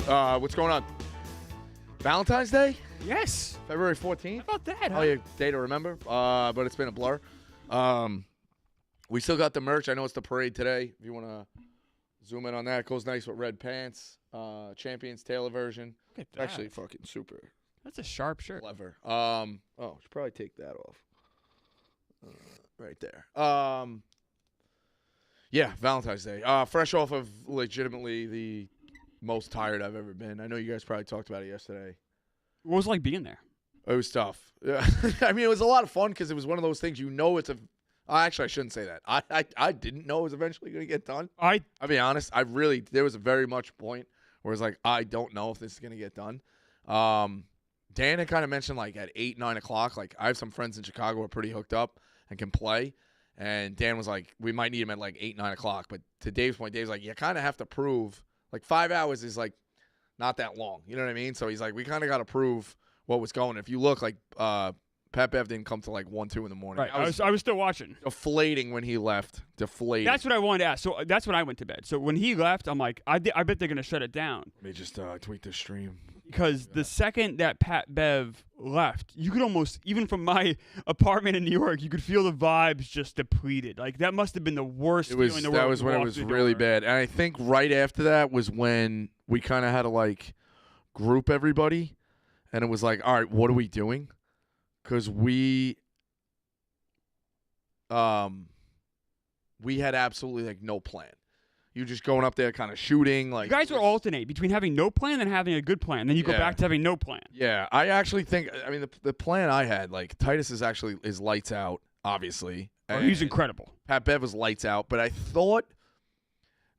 What's going on? Valentine's Day? Yes. February 14th? How about that? Oh, yeah, day to remember. But it's been a blur. We still got the merch. I know it's the parade today. If you want to zoom in on that, it goes nice with red pants. Champions Taylor version. Look at that. Actually, fucking super That's a sharp shirt. clever. Should probably take that off. Right there. Yeah, Valentine's Day. Fresh off of legitimately the most tired I've ever been. I know you guys probably talked about it yesterday. What was it like being there? It was tough. Yeah. I mean, it was a lot of fun because it was one of those things it's a. Actually, I shouldn't say that. I didn't know it was eventually going to get done. I'll be honest. There was a very much point where it's like, I don't know if this is going to get done. Dan had kind of mentioned like at 8, 9 o'clock, like I have some friends in Chicago who are pretty hooked up and can play. And Dan was like, we might need him at like 8, 9 o'clock. But to Dave's point, Dave's like, you kind of have to prove, like 5 hours is like not that long. You know what I mean? So he's like, we kind of got to prove what was going. If you look like Pat Bev didn't come till like 1, 2 in the morning. Right. I was still watching. Deflating when he left. Deflating. That's what I wanted to ask. So that's when I went to bed. So when he left, I'm like, I bet they're going to shut it down. Let me just tweet the stream. Because the second that Pat Bev left, you could almost, even from my apartment in New York, you could feel the vibes just depleted. Like, that must have been the worst feeling in the world. That was when it was really bad. And I think right after that was when we kind of had to, like, group everybody. And it was like, all right, what are we doing? Because we had absolutely, like, no plan. You just going up there kind of shooting. Like, you guys would alternate between having no plan and having a good plan. Then you go back to having no plan. Yeah, I actually think, I mean, the plan I had, like, Titus is lights out, obviously. Oh, he's incredible. Pat Bev was lights out. But I thought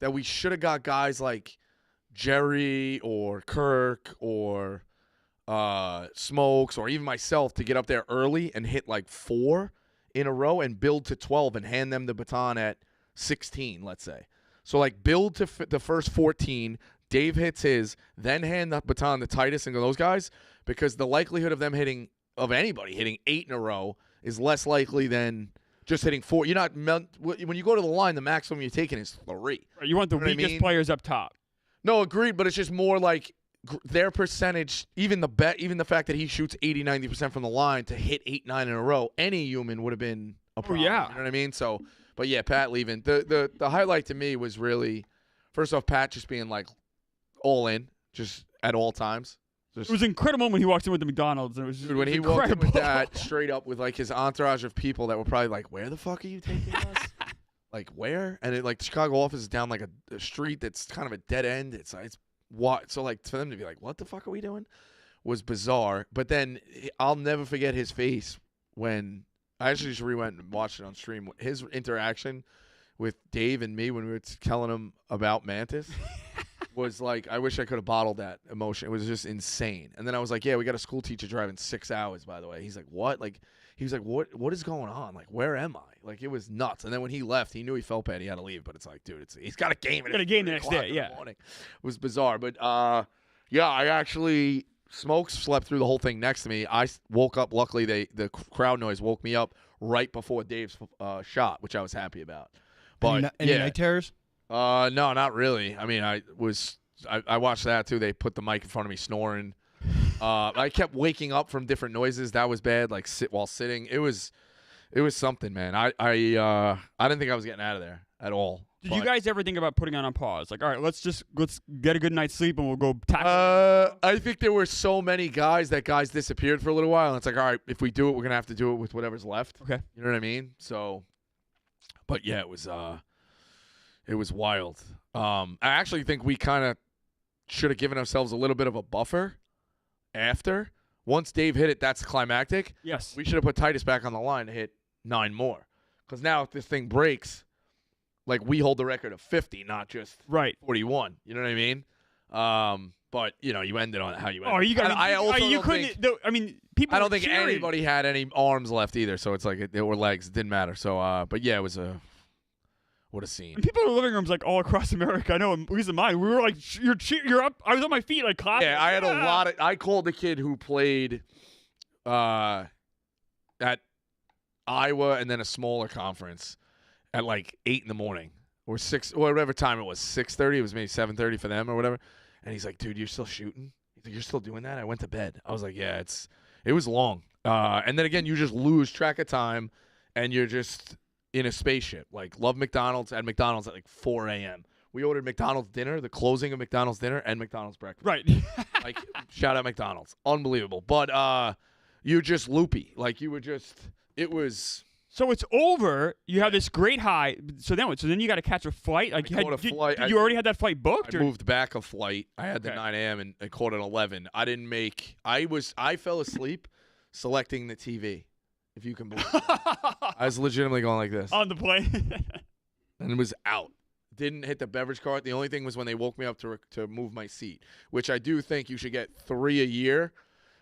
that we should have got guys like Jerry or Kirk or Smokes or even myself to get up there early and hit like 4 in a row and build to 12 and hand them the baton at 16, let's say. So, like, build to the first 14, Dave hits his, then hand the baton to Titus and those guys, because the likelihood of anybody hitting 8 in a row is less likely than just hitting 4. You're not when you go to the line, the maximum you're taking is 3. You want the weakest players up top. No, agreed, but it's just more like their percentage, even the fact that he shoots 80, 90% from the line to hit 8, 9 in a row, any human would have been a problem. Oh, yeah. You know what I mean? So, but yeah, Pat leaving. The highlight to me was really, first off, Pat just being like all in, just at all times. It was incredible when he walked in with the McDonald's. It was when he incredible. walked in with that, straight up with like his entourage of people that were probably like, "Where the fuck are you taking us? Like where?" And the Chicago office is down like a street that's kind of a dead end. It's what? So like for them to be like, "What the fuck are we doing?" was bizarre. But then I'll never forget his face when. I actually just rewent and watched it on stream. His interaction with Dave and me when we were telling him about Mantis was like, I wish I could have bottled that emotion. It was just insane. And then I was like, yeah, we got a school teacher driving 6 hours, by the way. He's like, what? Like, he was like, what is going on? Like, where am I? Like, it was nuts. And then when he left, he knew he felt bad. He had to leave. But it's like, dude, he's got a game. Got a game the next day, yeah. It was bizarre. But, yeah, I actually... Smokes slept through the whole thing next to me. I woke up. Luckily, the crowd noise woke me up right before Dave's shot, which I was happy about. But any night terrors? No, not really. I mean, I watched that too. They put the mic in front of me snoring. I kept waking up from different noises. That was bad. Like while sitting, it was something, man. I didn't think I was getting out of there at all. Did you guys ever think about putting on pause? Like, all right, let's get a good night's sleep and we'll go tackle. I think there were so many guys disappeared for a little while, and it's like, all right, if we do it, we're gonna have to do it with whatever's left. Okay, you know what I mean? So, but yeah, it was wild. I actually think we kind of should have given ourselves a little bit of a buffer after. Once Dave hit it, that's climactic. Yes, we should have put Titus back on the line to hit 9 more, because now if this thing breaks. Like, we hold the record of 50, not just 41. You know what I mean? But, you know, you ended on how you ended. Oh, you got people I don't think cheering. anybody had any arms left either, so it's like or legs. It didn't matter. So, but, yeah, it was what a scene. And people in the living rooms, like, all across America, I know, at least in mine, we were like, you're up. I was on my feet, like, clapping. Yeah, I had a lot of – I called the kid who played at Iowa and then a smaller conference. At like 8 in the morning or 6 or whatever time it was, 6:30. It was maybe 7:30 for them or whatever. And he's like, dude, you're still shooting? He's like, you're still doing that? I went to bed. I was like, yeah, it was long. And then again, you just lose track of time, and you're just in a spaceship. Like, love McDonald's. At McDonald's at like 4 a.m. We ordered McDonald's dinner, the closing of McDonald's dinner, and McDonald's breakfast. Right. Like, shout out McDonald's. Unbelievable. But you're just loopy. Like, you were just, it was. So it's over. You have this great high. So then you got to catch a flight. Like, I caught a flight. Did you already had that flight booked? I moved back a flight. I had the 9 a.m. and I caught an 11. I didn't make. I fell asleep selecting the TV. If you can believe it. I was legitimately going like this on the plane, and it was out. Didn't hit the beverage cart. The only thing was when they woke me up to move my seat, which I do think you should get 3 a year,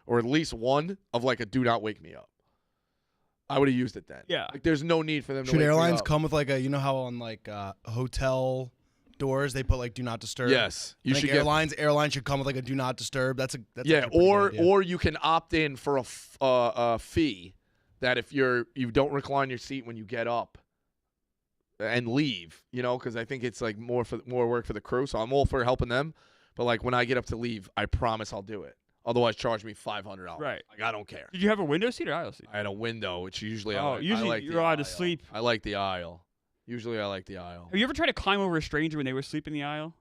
or at least one of like a do not wake me up. I would have used it then. Yeah. Like, there's no need for them to Should wake airlines me up. come with like a, you know how on like hotel doors they put like do not disturb? Yes. You should airlines should come with like a do not disturb. That's yeah, actually a pretty good idea. or you can opt in for a fee that if you don't recline your seat when you get up and leave, you know, because I think it's like more work for the crew. So I'm all for helping them, but like when I get up to leave, I promise I'll do it. Otherwise, charge me $500. Right. Like, I don't care. Did you have a window seat or aisle seat? I had a window, which usually usually I like you're allowed to aisle. sleep. I like the aisle. Usually I like the aisle. Have you ever tried to climb over a stranger when they were asleep in the aisle?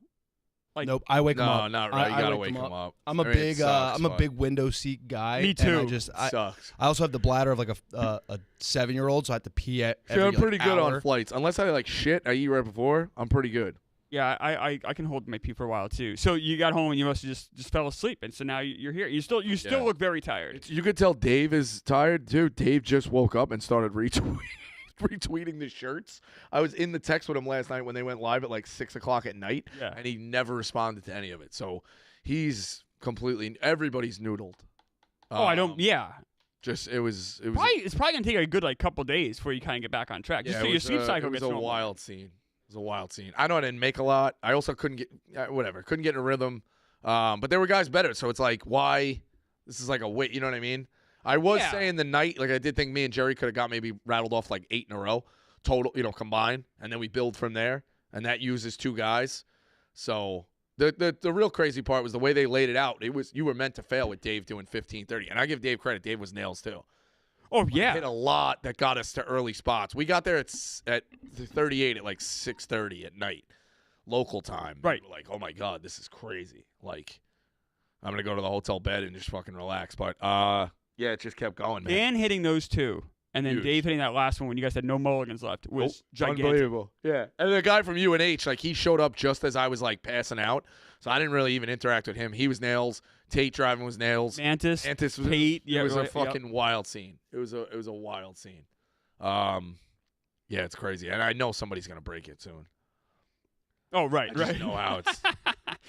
Like, Nope, I wake them up. No, not right. You gotta wake them up. I'm a big window seat guy. Me too. And Sucks. I also have the bladder of like a 7-year-old, so I have to pee every I'm pretty good hour. on flights. Unless I like shit, I eat right before. I'm pretty good. yeah, I can hold my pee for a while too. So you got home and you must have just fell asleep, and so now you're here. You still look very tired. You could tell Dave is tired too. Dave just woke up and started retweeting the shirts. I was in the text with him last night when they went live at like 6 o'clock at night, and he never responded to any of it. So he's everybody's noodled. I don't. Yeah. Just it was. It's probably gonna take a good like couple days before you kind of get back on track. Just so your sleep cycle gets normal. It was a wild scene. It was a wild scene. I know I didn't make a lot. I also couldn't get couldn't get in a rhythm. But there were guys better. So it's like, why? This is like a wait. You know what I mean? I was saying the night, like I did think me and Jerry could have got maybe rattled off like 8 in a row, total, combined, and then we build from there. And that uses 2 guys. So the real crazy part was the way they laid it out. You were meant to fail with Dave doing 15-30, and I give Dave credit. Dave was nails too. Oh yeah, hit a lot that got us to early spots. We got there at 38 at like 6:30 at night, local time. Right. We were like, oh my god, this is crazy. Like, I'm gonna go to the hotel bed and just fucking relax. But yeah, it just kept going, man. Dan hitting those 2, and then Huge. Dave hitting that last one when you guys had no mulligans left was gigantic. Unbelievable. Yeah. And the guy from UNH, like, he showed up just as I was like passing out, so I didn't really even interact with him. He was nails. Tate driving was nails. Mantis was Tate. It was a fucking wild scene. It was a wild scene. Yeah, it's crazy, and I know somebody's gonna break it soon. Oh right, I just know how it's.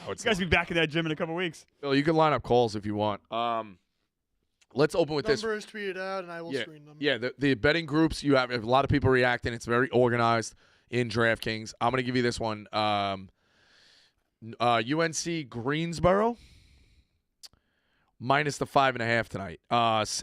You guys be back in that gym in a couple weeks. Bill, you can line up calls if you want. Let's open with this. Numbers tweeted out, and I will screen them. Yeah, the betting groups, you have a lot of people reacting. It's very organized in DraftKings. I'm going to give you this one. UNC Greensboro minus the 5.5 tonight.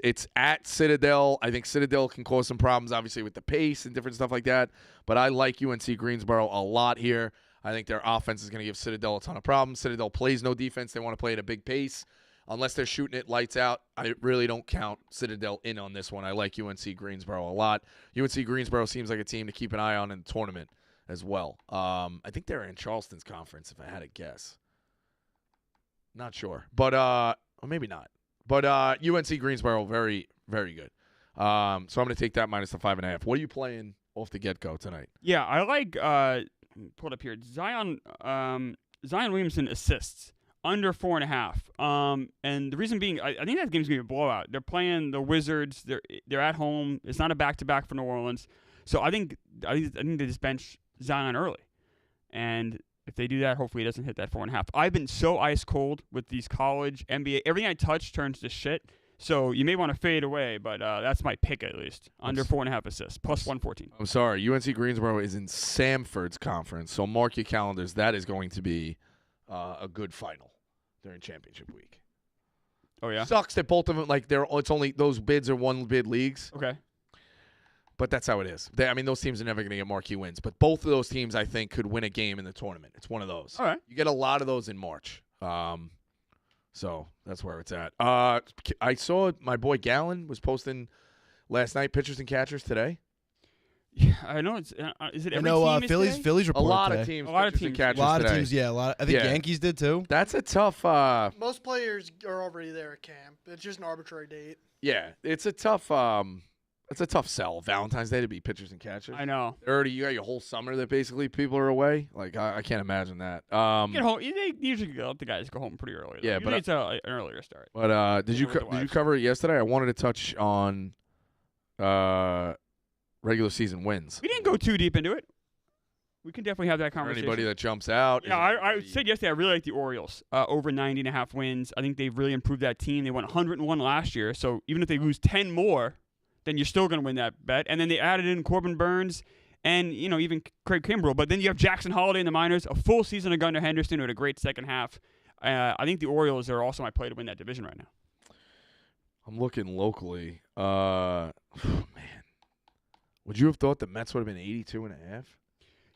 It's at Citadel. I think Citadel can cause some problems, obviously, with the pace and different stuff like that. But I like UNC Greensboro a lot here. I think their offense is going to give Citadel a ton of problems. Citadel plays no defense. They want to play at a big pace. Unless they're shooting it lights out, I really don't count Citadel in on this one. I like UNC Greensboro a lot. UNC Greensboro seems like a team to keep an eye on in the tournament as well. I think they're in Charleston's conference, if I had to guess. Not sure. But, or maybe not. But UNC Greensboro, very, very good. So I'm going to take that minus the 5.5. What are you playing off the get-go tonight? Yeah, I like, pull it up here, Zion Williamson assists. Under 4.5. And the reason being, I think that game's gonna be a blowout. They're playing the Wizards. They're at home. It's not a back-to-back for New Orleans. So I think they just bench Zion early. And if they do that, hopefully it doesn't hit that 4.5. I've been so ice cold with these college, NBA. Everything I touch turns to shit. So you may want to fade away, but that's my pick at least. Under 4.5 assists, plus 114. I'm sorry. UNC Greensboro is in Samford's conference. So mark your calendars. That is going to be a good final during championship week. Oh yeah, sucks that both of them it's only those bids are 1-bid leagues. Okay, but that's how it is. Those teams are never going to get marquee wins. But both of those teams, I think, could win a game in the tournament. It's one of those. All right, you get a lot of those in March. So that's where it's at. I saw my boy Gallen was posting last night pitchers and catchers today. Yeah, I know it's. Is it I every know team? Phillies A reported lot today. of teams. A lot of pitchers and teams. catchers A lot of today. teams, yeah. I think Yeah. Yankees did too. That's a tough. Most players are already there at camp. It's just an arbitrary date. Yeah, it's a tough. It's a tough sell. Valentine's Day to be pitchers and catchers. I know. You got your whole summer that basically people are away. Like I can't imagine that. Get home. They usually let the guys go home pretty early. Yeah, usually but it's an earlier start. But did you with the did you wives. cover it yesterday? I wanted to touch on regular season wins. We didn't go too deep into it. We can definitely have that For conversation. anybody that jumps out. Yeah, I said yesterday I really like the Orioles. Over 90.5 wins. I think they've really improved that team. They won 101 last year, so even if they lose 10 more, then you're still going to win that bet. And then they added in Corbin Burns and, even Craig Kimbrell. But then you have Jackson Holliday in the minors, a full season of Gunnar Henderson who had a great second half. I think the Orioles are also my play to win that division right now. I'm looking locally. Man. Would you have thought the Mets would have been 82.5?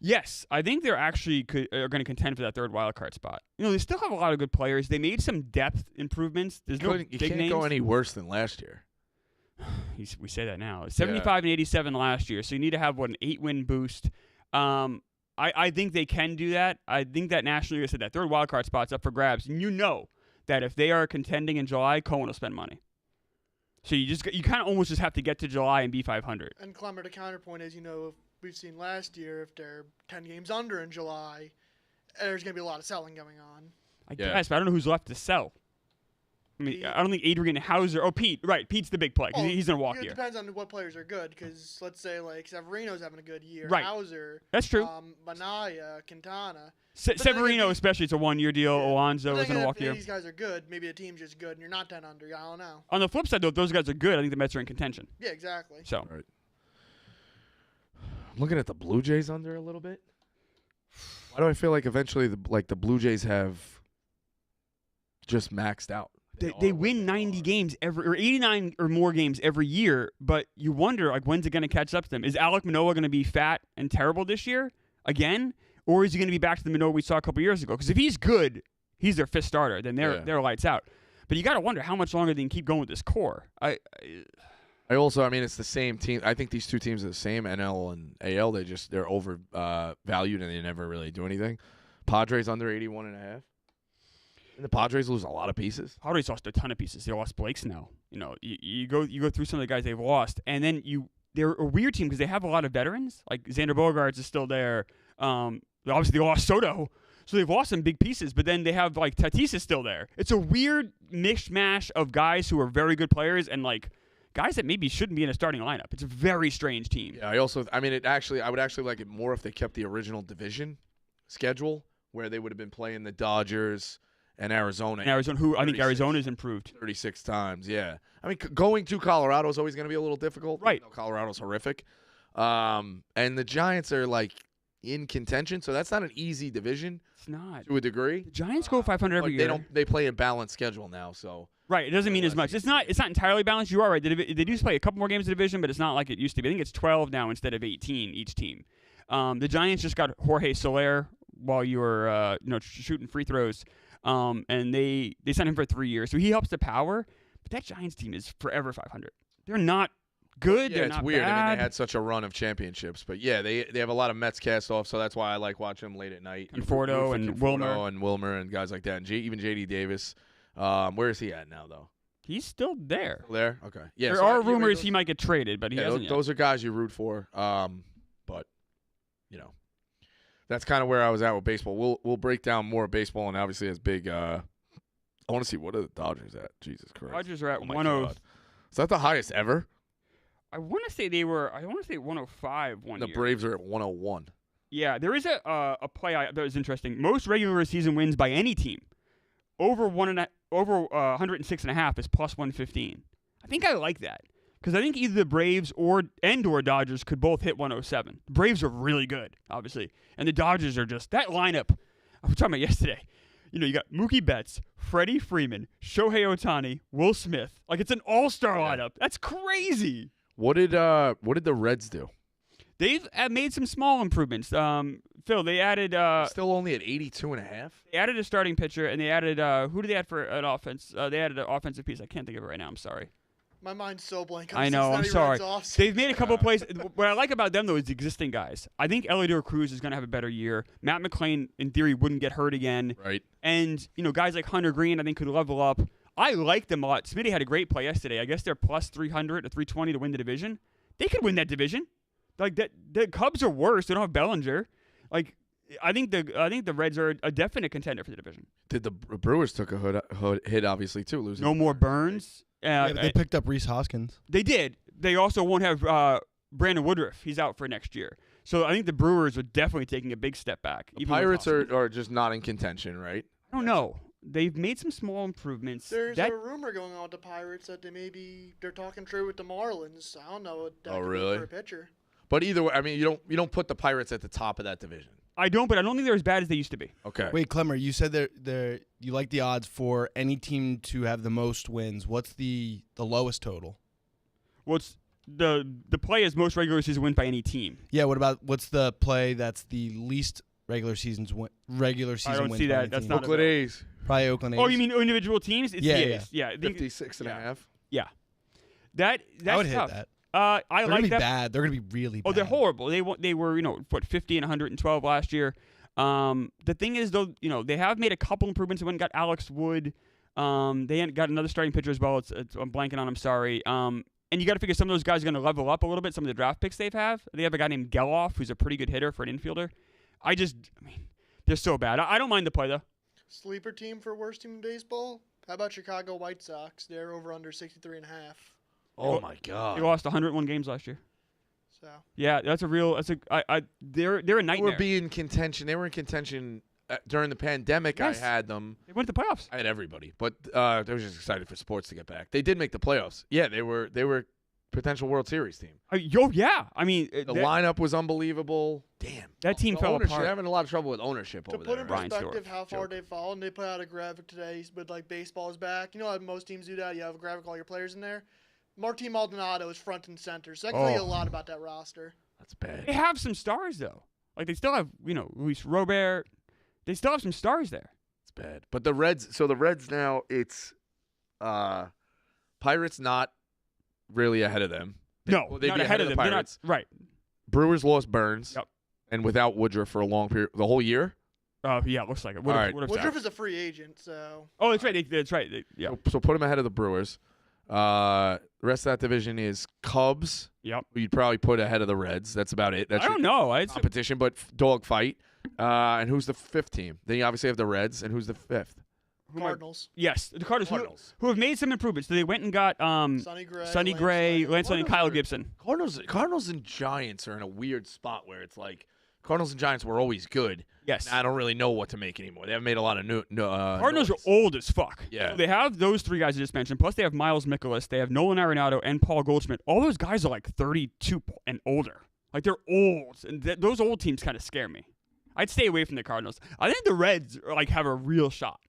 Yes, I think they're actually are going to contend for that third wild card spot. They still have a lot of good players. They made some depth improvements. There's no You big can't names. go any worse than last year. We say that now. 75 and 87 last year, so you need to have an 8-win boost. I think they can do that. I think that nationally, like I said, that third wild card spot's up for grabs, and you know that if they are contending in July, Cohen will spend money. So you kind of almost just have to get to July and be 500. And Clemmer, the counterpoint is, we've seen last year, if they're 10 games under in July, there's going to be a lot of selling going on. I guess, but I don't know who's left to sell. I mean, I don't think Adrian Hauser. Oh, Pete. Right, Pete's the big play. 'Cause he's going to walk It here. depends on what players are good, because let's say, Severino's having a good year. Right. Hauser. That's true. Manaya, Quintana. Severino, especially, it's a one-year deal. Yeah. Alonso But is then going to if walk here. these guys are good, maybe the team's just good, and you're not 10 under. I don't know. On the flip side, though, if those guys are good, I think the Mets are in contention. Yeah, exactly. So, Right. I'm looking at the Blue Jays under a little bit. Why do I feel like eventually the Blue Jays have just maxed out? They win 90 games or 89 or more games every year, but you wonder, when's it going to catch up to them? Is Alek Manoah going to be fat and terrible this year again? Or is he going to be back to the Manoah we saw a couple years ago? Because if he's good, he's their fifth starter, then they're lights out. But you got to wonder how much longer they can keep going with this core. I It's the same team. I think these two teams are the same, NL and AL. They're over valued and they never really do anything. Padres under 81.5. And the Padres lose a lot of pieces. Padres lost a ton of pieces. They lost Blake Snell. You go through some of the guys they've lost, and then they're a weird team because they have a lot of veterans. Like Xander Bogaerts is still there. Obviously they lost Soto, so they've lost some big pieces. But then they have Tatis is still there. It's a weird mishmash of guys who are very good players and guys that maybe shouldn't be in a starting lineup. It's a very strange team. Yeah, I would actually like it more if they kept the original division schedule where they would have been playing the Dodgers and Arizona. And Arizona, who I think 36. Arizona's improved. 36 times, yeah. Going to Colorado is always going to be a little difficult. Right. Colorado's horrific. And the Giants are in contention, so that's not an easy division. It's not. To a degree. The Giants go 500 every year. They play a balanced schedule now, so. Right, it doesn't mean as much. It's not entirely balanced. You are right. They do play a couple more games of division, but it's not like it used to be. I think it's 12 now instead of 18 each team. The Giants just got Jorge Soler while you were shooting free throws, and they signed him for 3 years, so he helps the power. But that Giants team is forever 500. They're not good. Yeah, They're it's not weird. bad. They had such a run of championships, but yeah, they have a lot of Mets cast off, so that's why I like watching them late at night. Conforto and Wilmer and guys like that, and even J.D. Davis. Where is he at now, though? He's still there. Still there? Okay. Yeah. There are rumors he might get traded, but he hasn't yet. Those are guys you root for. But that's kind of where I was at with baseball. We'll break down more of baseball, and obviously as big. I want to see what are the Dodgers at. Jesus Christ. Dodgers are at 10. 10. Is that the highest ever? I want to say 105 one The year. Braves are at 101. Yeah, there is a play that was interesting. Most regular season wins by any team over 106.5 is plus 115. I think I like that because I think either the Braves or Dodgers could both hit 107. The Braves are really good, obviously, and the Dodgers are just that lineup. I was talking about yesterday. You got Mookie Betts, Freddie Freeman, Shohei Ohtani, Will Smith. It's an all-star lineup. That's crazy. What did the Reds do? They've made some small improvements. Phil, they added Still only at 82.5. they added a starting pitcher, and they added who did they add for an offense? They added an offensive piece. I can't think of it right now. I'm sorry. My mind's so blank. on I know. I'm Cincinnati sorry. Reds offseason. They've made a couple of plays. What I like about them, though, is the existing guys. I think Elidor Cruz is going to have a better year. Matt McClain, in theory, wouldn't get hurt again. Right. And, guys like Hunter Green, I think, could level up. I like them a lot. Smitty had a great play yesterday. I guess they're plus 300 or 320 to win the division. They could win that division. Like, the Cubs are worse. They don't have Bellinger. Like, I think the Reds are a definite contender for the division. Did the Brewers took a hit, obviously, too, losing. No more Burns. Yeah, but they picked up Rhys Hoskins. They did. They also won't have Brandon Woodruff. He's out for next year. So I think the Brewers are definitely taking a big step back. The Pirates are just not in contention, right? I don't know. They've made some small improvements. There's a rumor going on with the Pirates that they're talking trade with the Marlins. I don't know what that could really? be for a pitcher. But either way, I mean, you don't put the Pirates at the top of that division. I don't, but I don't think they're as bad as they used to be. Okay. Wait, Clemmer, you said you like the odds for any team to have the most wins. What's the lowest total? What's the play is most regular season wins by any team. Yeah, what's the play that's the least regular season wins? I don't see that. That's not Oakland A's. Probably Oakland A's. Oh, you mean individual teams? It's Yeah, the A's. Yeah. 56.5. Yeah. That's I would tough. hit that. I They're like gonna be that. bad. They're gonna be really bad. Oh, they're horrible. They were 50 and 112 last year. The thing is though, they have made a couple improvements. They went and got Alex Wood. They got another starting pitcher as well. I'm blanking on. I'm sorry. And you got to figure some of those guys are going to level up a little bit. Some of the draft picks they have a guy named Geloff who's a pretty good hitter for an infielder. I mean, they're so bad. I don't mind the play though. Sleeper team for worst team in baseball? How about Chicago White Sox? They're over under 63.5. Oh my They God. lost 101 games last year. So Yeah, they're a nightmare. They were in contention. They were in contention during the pandemic. Yes. I had them. They went to the playoffs. I had everybody, but I was just excited for sports to get back. They did make the playoffs. Yeah, they were potential World Series team. Yeah. I mean, The lineup was unbelievable. Damn. that team The fell ownership, apart. They're having a lot of trouble with ownership to over put there. in Brian perspective Storff. how far Joke. they've fallen, they put out a graphic today with like baseball is back. You know how most teams do that? You have a graphic with all your players in there. Martín Maldonado is front and center. So that can tell you a lot about that roster. That's bad. They have some stars though. Like they still have, Luis Robert. They still have some stars there. It's bad. But the Reds. So the Reds now, it's Pirates not really ahead of them. No, they'd not be ahead of them. They're not Pirates. right. Brewers lost Burns. Yep. And without Woodruff for a long period, the whole year. Yeah, it looks like it. All right. Woodruff is a free agent, so. Oh, that's right. That's right. Yeah. So put them ahead of the Brewers. The rest of that division is Cubs. Yep. Who you'd probably put ahead of the Reds. That's about it. That's I don't know. competition, but dog fight. And who's the fifth team? Then you obviously have the Reds, and who's the fifth? Cardinals. Yes, the Cardinals. Cardinals. Who have made some improvements. So they went and got Sonny Gray, Lance Lynn, and Kyle Gibson. Cardinals and Giants are in a weird spot where it's like Cardinals and Giants were always good. Yes. I don't really know what to make anymore. They haven't made a lot of new. Cardinals noise. are old as fuck. Yeah. So they have those three guys I just mentioned. Plus they have Miles Mikolas. They have Nolan Arenado and Paul Goldschmidt. All those guys are like 32 and older. Like they're old, and those old teams kind of scare me. I'd stay away from the Cardinals. I think the Reds have a real shot.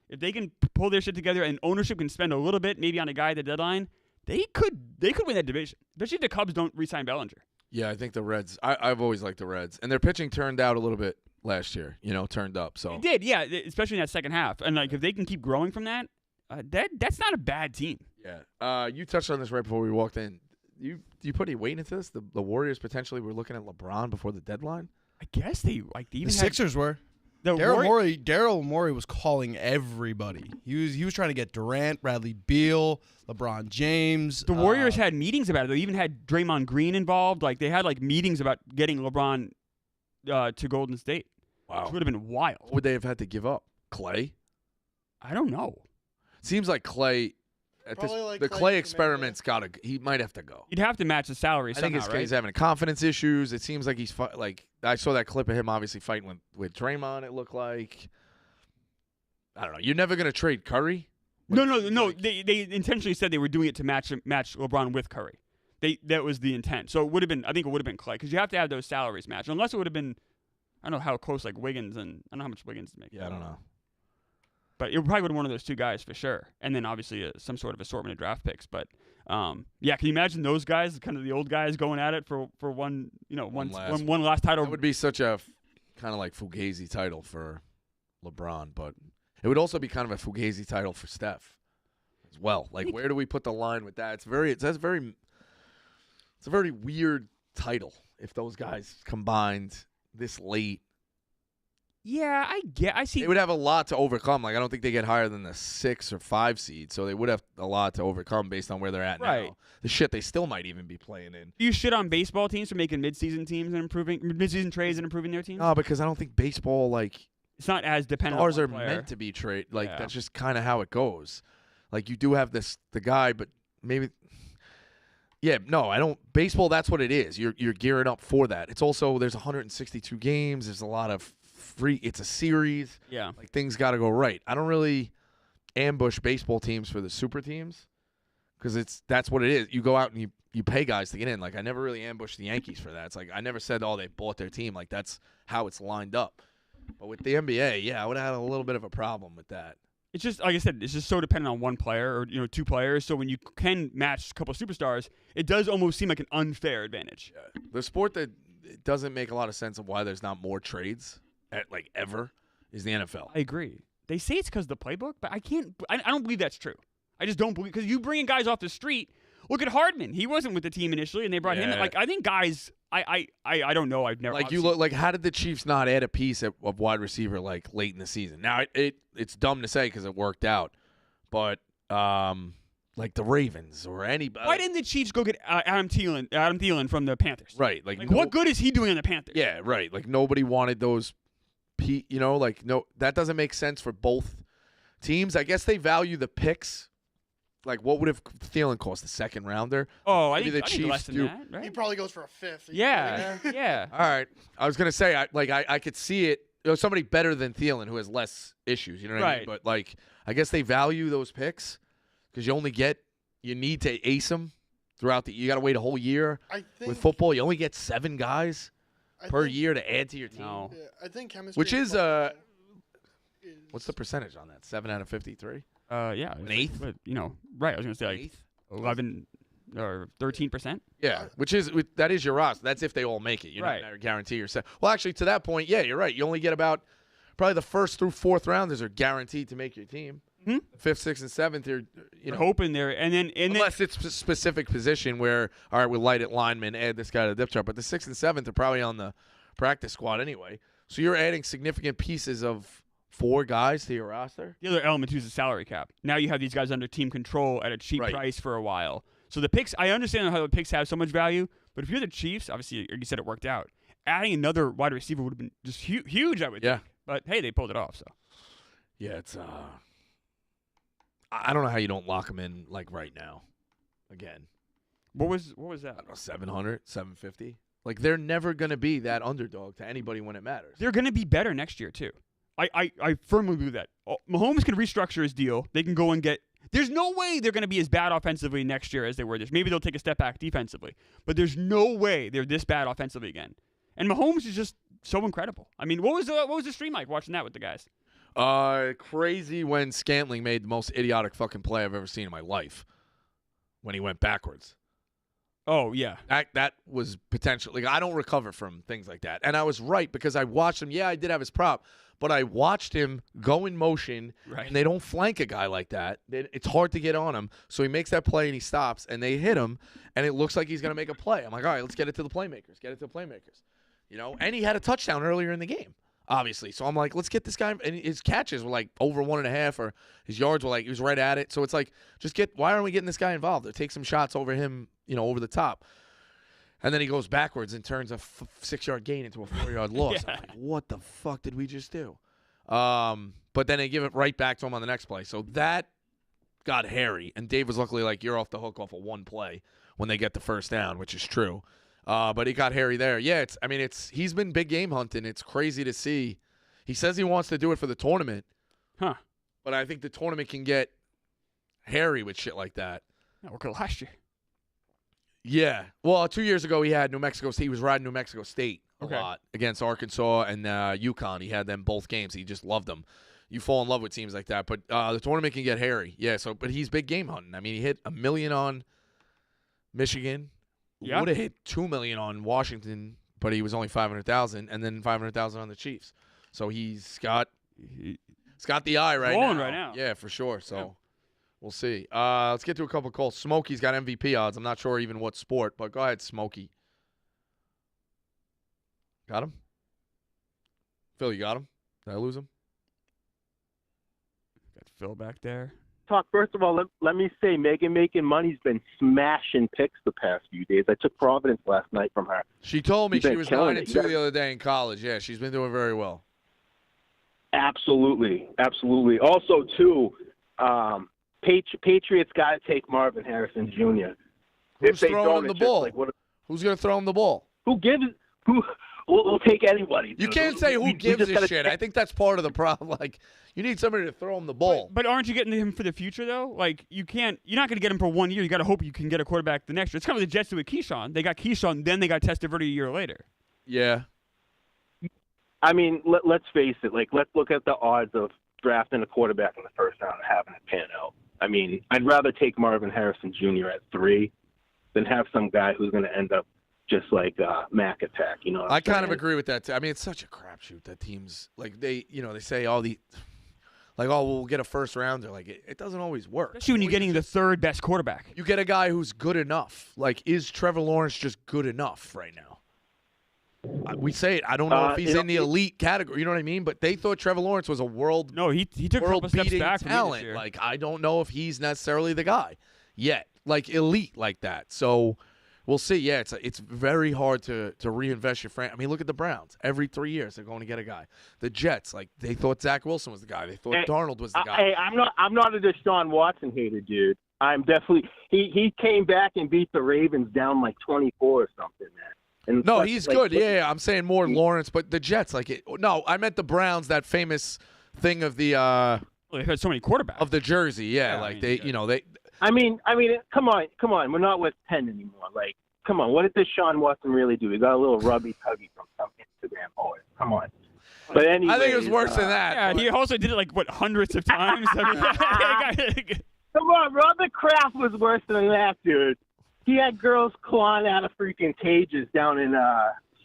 If they can pull their shit together and ownership can spend a little bit, maybe on a guy at the deadline, they could win that division. Especially if the Cubs don't re-sign Bellinger. Yeah, I think the Reds. I've always liked the Reds, and their pitching turned out a little bit last year. Turned up. So They did, yeah, especially in that second half. And like if they can keep growing from that, that's not a bad team. yeah. You touched on this right before we walked in. You put any weight into this? The Warriors potentially were looking at LeBron before the deadline. I guess they even The had Sixers were. the Daryl Morey was calling everybody. He was trying to get Durant, Bradley Beal, LeBron James. The Warriors had meetings about it. They even had Draymond Green involved. Like they had like meetings about getting LeBron to Golden State. Wow. Which would have been wild. What would they have had to give up? Clay? I don't know. Seems like Clay. Probably like the Clay Clay Kuminga. experiment's gotta. He might have to go. You'd have to match the salary I think somehow, he's right? having confidence issues. It seems like he's I saw that clip of him obviously fighting with Draymond. It looked like. I don't know. You're never gonna trade Curry. No. They intentionally said they were doing it to match LeBron with Curry. That was the intent. So it would have been. I think it would have been Clay because you have to have those salaries match. Unless it would have been. I don't know how close like Wiggins and I don't know how much Wiggins make. Yeah, I don't know. But it probably would have been one of those two guys for sure. And then obviously some sort of assortment of draft picks. But Yeah, can you imagine those guys, kind of the old guys, going at it for one last title? That would be such a kind of like Fugazi title for LeBron, but it would also be kind of a Fugazi title for Steph as well. Like, where do we put the line with that? It's a very weird title if those guys combined this late. Yeah, I see. They would have a lot to overcome. Like, I don't think they get higher than the 6 or 5 seed, so they would have a lot to overcome based on where they're at Right. now. The shit they still might even be playing in. Do you shit on baseball teams for making midseason trades and improving their teams? No, because I don't think baseball, like, It's not as dependent stars on are one player. meant to be trade. Like, Yeah. that's just kind of how it goes. Like, you do have the guy, but maybe. Yeah, no, I don't. Baseball, that's what it is. You're gearing up for that. It's also, there's 162 games. There's a lot of it's a series. Yeah. Like, things got to go right. I don't really ambush baseball teams for the super teams because that's what it is. You go out and you pay guys to get in. Like, I never really ambushed the Yankees for that. It's like I never said, oh, they bought their team. Like, that's how it's lined up. But with the NBA, yeah, I would have had a little bit of a problem with that. It's just, like I said, it's just so dependent on one player or 2 players. So when you can match a couple of superstars, it does almost seem like an unfair advantage. Yeah. The sport that it doesn't make a lot of sense of why there's not more trades ever is the NFL. I agree. They say it's because of the playbook, but I don't believe that's true. I just don't believe, because you bring in guys off the street. Look at Hardman. He wasn't with the team initially, and they brought him in. Like, I think guys, I don't know. I've never like you look like, how did the Chiefs not add a piece of wide receiver like late in the season? Now it's dumb to say because it worked out, but like the Ravens or anybody. Why didn't the Chiefs go get Adam Thielen from the Panthers? Right, Like what good is he doing on the Panthers? Yeah, right. Like nobody wanted those. Like no, that doesn't make sense for both teams. I guess they value the picks. Like, what would have Thielen cost? A second rounder? Oh, Maybe the I think Chiefs less than do. that, right? He probably goes for a 5th. Yeah, yeah. All right. I was gonna say, I could see it. Somebody better than Thielen who has less issues. You know what I mean? Right. But like, I guess they value those picks because you need to ace them throughout the. You got to wait a whole year. I think With football, you only get 7 guys per think- year to add to your team. No. Yeah, I think chemistry. Which and is, football What's the percentage on that? 7 out of 53. Yeah. An eighth? But, right. I was gonna say like Eighth? 11 or 13%. Yeah, that is your roster. That's if they all make it. You're Right. not guarantee yourself. Well, actually, to that point, yeah, you're right. You only get about probably the 1st through 4th rounders are guaranteed to make your team. Hmm? 5th, 6th, and 7th, you're We're hoping there, and then unless it's a specific position where all right, we'll light at lineman, add this guy to the depth chart. But the 6th and 7th are probably on the practice squad anyway. So you're adding significant pieces of 4 guys to your roster. the other element too is the salary cap. Now you have these guys under team control at a cheap Right. price for a while. So the picks, I understand how the picks have so much value, but if you're the Chiefs, obviously, like you said, it worked out. Adding another wide receiver would have been just huge, I would think. But hey, they pulled it off. So Yeah, it's I don't know how you don't lock them in like right now. Again, what was that? I don't know, 700, 750. Like they're never going to be that underdog to anybody when it matters. They're going to be better next year too. I firmly believe that. Mahomes can restructure his deal. They can go and get. There's no way they're going to be as bad offensively next year as they were this. Maybe they'll take a step back defensively, but there's no way they're this bad offensively again. And Mahomes is just so incredible. I mean, what was the stream like watching that with the guys? Crazy when Scantling made the most idiotic fucking play I've ever seen in my life when he went backwards. Oh yeah, That was potentially. I don't recover from things like that, and I was right because I watched him. Yeah, I did have his prop, but I watched him go in motion, right. and they don't flank a guy like that. It's hard to get on him, so he makes that play and he stops, and they hit him, and it looks like he's gonna make a play. I'm like, all right, let's get it to the playmakers. And he had a touchdown earlier in the game, obviously. So I'm like, let's get this guy. And his catches were like over 1.5, or his yards were like he was right at it. So it's like, why aren't we getting this guy involved? Or take some shots over him, over the top. And then he goes backwards and turns a 6-yard gain into a 4-yard loss. Yeah. I'm like, what the fuck did we just do? But then they give it right back to him on the next play. So that got hairy. And Dave was luckily like, you're off the hook off of one play when they get the first down, which is true. But he got hairy there. Yeah, he's been big game hunting. It's crazy to see. He says he wants to do it for the tournament. Huh. But I think the tournament can get hairy with shit like that. That worked last year. Yeah. Well, 2 years ago he had New Mexico State. He was riding New Mexico State a Okay. lot against Arkansas and UConn. He had them both games. He just loved them. You fall in love with teams like that. But the tournament can get hairy. Yeah. But he's big game hunting. I mean, he hit $1 million on Michigan Yeah. would have hit $2 million on Washington, but he was only $500,000, and then $500,000 on the Chiefs. So he's got the eye right rolling now. right now. Yeah, for sure. So Yeah. we'll see. Let's get to a couple calls. Smokey's got MVP odds. I'm not sure even what sport, but go ahead, Smokey. Got him? Phil, you got him? Did I lose him? Got Phil back there. First of all, let me say Megan Making Money's been smashing picks the past few days. I took Providence last night from her. She told me She's been she was killing 9-2 it. the other day in college. Yeah, she's been doing very well. Absolutely. Also, too, Patriots got to take Marvin Harrison Jr. Who's If they throwing don't, him the it's just ball? like, Who's going to throw him the ball? We'll take anybody. You dude. can't say who We gives just a gotta shit. take- I think that's part of the problem. Like, you need somebody to throw him the ball. But aren't you getting him for the future though? Like you're not going to get him for 1 year. You got to hope you can get a quarterback the next year. It's kind of what the Jets did with Keyshawn. They got Keyshawn, then they got Testaverde a year later. Yeah. I mean, let's face it. Like, let's look at the odds of drafting a quarterback in the first round and having it pan out. I mean, I'd rather take Marvin Harrison Jr. at 3 than have some guy who's going to end up just like Mac Attack. You know what I I'm kind of saying? agree with that too. I mean, it's such a crapshoot that teams like they say all the we'll get a first rounder. Like it doesn't always work. Especially when you're getting the third best quarterback. You get a guy who's good enough. Like, is Trevor Lawrence just good enough right now? We say it. I don't know if he's in the elite category. You know what I mean? But they thought Trevor Lawrence was a No, he took a couple steps world-beating back from me this talent. year. Like, I don't know if he's necessarily the guy yet. Like elite like that. So we'll see. Yeah, it's very hard to reinvest your franchise. I mean, look at the Browns. Every 3 years they're going to get a guy. The Jets, like they thought Zach Wilson was the guy. They thought Darnold was the guy. Hey, I'm not a Deshaun Watson hater, dude. I'm definitely he came back and beat the Ravens down like 24 or something, man. And No, like- he's like- good. Yeah, I'm saying more Lawrence, but the Jets, no, I meant the Browns. That famous thing of the Well, they've had so many quarterbacks. of the jersey. Yeah, Yeah, I like mean, they, yeah. they. I mean, come on. We're not with Penn anymore. Like, come on. What did Deshaun Watson really do? He got a little rubby tuggy from some Instagram boys. Come on. But anyway, I think it was worse than that. yeah, but- he also did it like hundreds of times. I mean, Come on, Robert Kraft was worse than that, dude. He had girls clawing out of freaking cages down in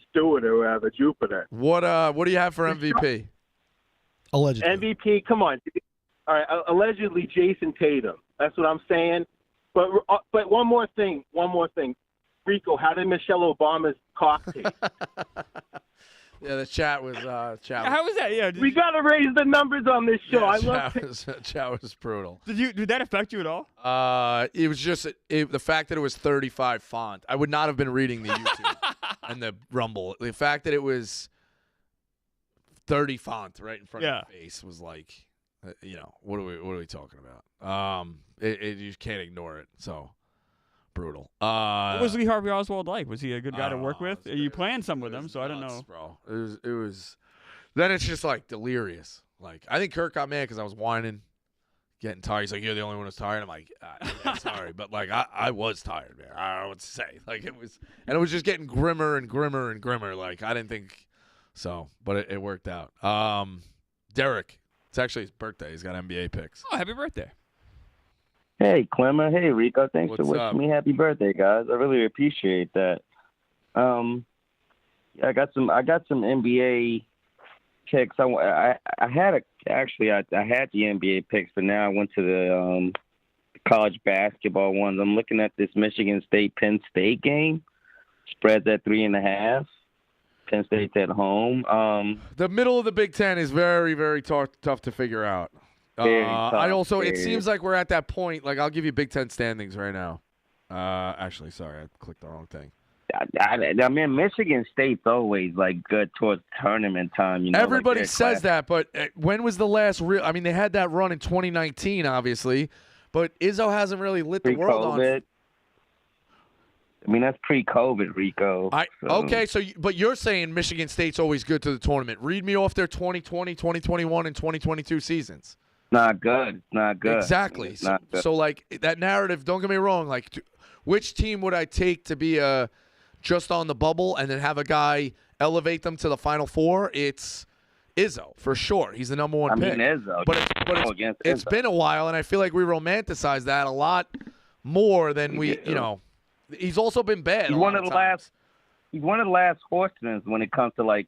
Stewart or wherever, Jupiter. What do you have for MVP? Allegedly. MVP, come on. All right, allegedly Jason Tatum. That's what I'm saying. But one more thing. Rico, how did Michelle Obama's cock taste? Yeah, the chat was how was that? Yeah, We got to raise the numbers on this show. I love chat was brutal. did that affect you at all? It was just the fact that it was 35 font. I would not have been reading the YouTube and the Rumble. The fact that it was 30 font right in front of your face was like, what are we talking about? You can't ignore it. So brutal. What was Lee Harvey Oswald like? Was he a good guy to work with? It Are you playing some with him? was So I don't nuts, know. bro. It was. Then it's just like delirious. Like I think Kirk got mad because I was whining, getting tired. He's like, "You're the only one who's tired." I'm like, yeah, "Sorry," but like I was tired, man. I don't know what to say. Like it was just getting grimmer and grimmer and grimmer. Like I didn't think so, but it worked out. Derek, it's actually his birthday. He's got NBA picks. Oh, happy birthday! Hey, Clemmer. Hey, Rico. Thanks What's for wishing up? me happy birthday, guys. I really appreciate that. I got some NBA picks. I had the NBA picks, but now I went to the college basketball ones. I'm looking at this Michigan State Penn State game. Spreads at 3.5. Penn State's at home. The middle of the Big Ten is very, very tough to figure out. Very tough. I also, it Very. seems like we're at that point. Like, I'll give you Big Ten standings right now. Actually, sorry, I clicked the wrong thing. I mean, Michigan State's always like good towards tournament time. Everybody like says that, but when was the last real? I mean, they had that run in 2019, obviously, but Izzo hasn't really lit the world on. Pre-COVID. I mean, that's pre-COVID, Rico. Okay, but you're saying Michigan State's always good to the tournament. Read me off their 2020, 2021, and 2022 seasons. Not good. Not good. Exactly. It's not good. So, like, that narrative, don't get me wrong, like, which team would I take to be just on the bubble and then have a guy elevate them to the Final Four? It's Izzo, for sure. He's the number one I pick. mean, Izzo. But it's Izzo. been a while, and I feel like we romanticize that a lot more than we, He's also been bad. He's one of the last. He's one of the last horsemen when it comes to like.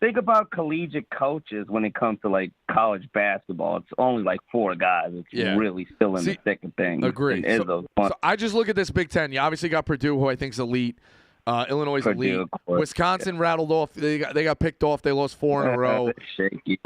Think about collegiate coaches when it comes to like college basketball. It's only like 4 guys that's really still in the thick of things. Agree. So I just look at this Big Ten. You obviously got Purdue, who I think is elite. Illinois is elite. Wisconsin rattled off. They got picked off. They lost 4 in a row. Shaky.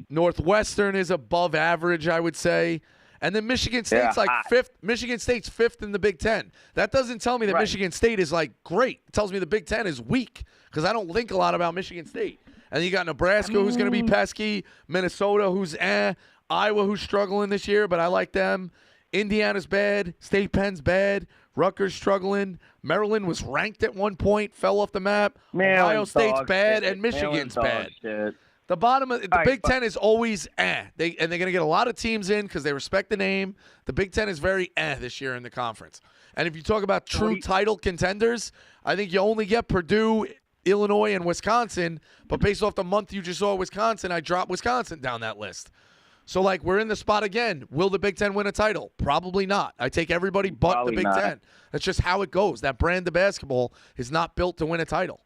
Northwestern is above average, I would say. And then Michigan State's like 5th. Michigan State's 5th in the Big Ten. That doesn't tell me that Michigan State is like great. It tells me the Big Ten is weak because I don't think a lot about Michigan State. And then you got Nebraska, who's going to be pesky. Minnesota, who's Iowa, who's struggling this year, but I like them. Indiana's bad. State Penn's bad. Rutgers struggling. Maryland was ranked at one point, fell off the map. Ohio State's bad, and Michigan's bad. The bottom of the Big Ten is always and they're going to get a lot of teams in because they respect the name. The Big Ten is very this year in the conference. And if you talk about true title contenders, I think you only get Purdue, Illinois, and Wisconsin. But based off the month you just saw Wisconsin, I dropped Wisconsin down that list. So, like, we're in the spot again. Will the Big Ten win a title? Probably not. I take everybody but the Big Ten. That's just how it goes. That brand of basketball is not built to win a title.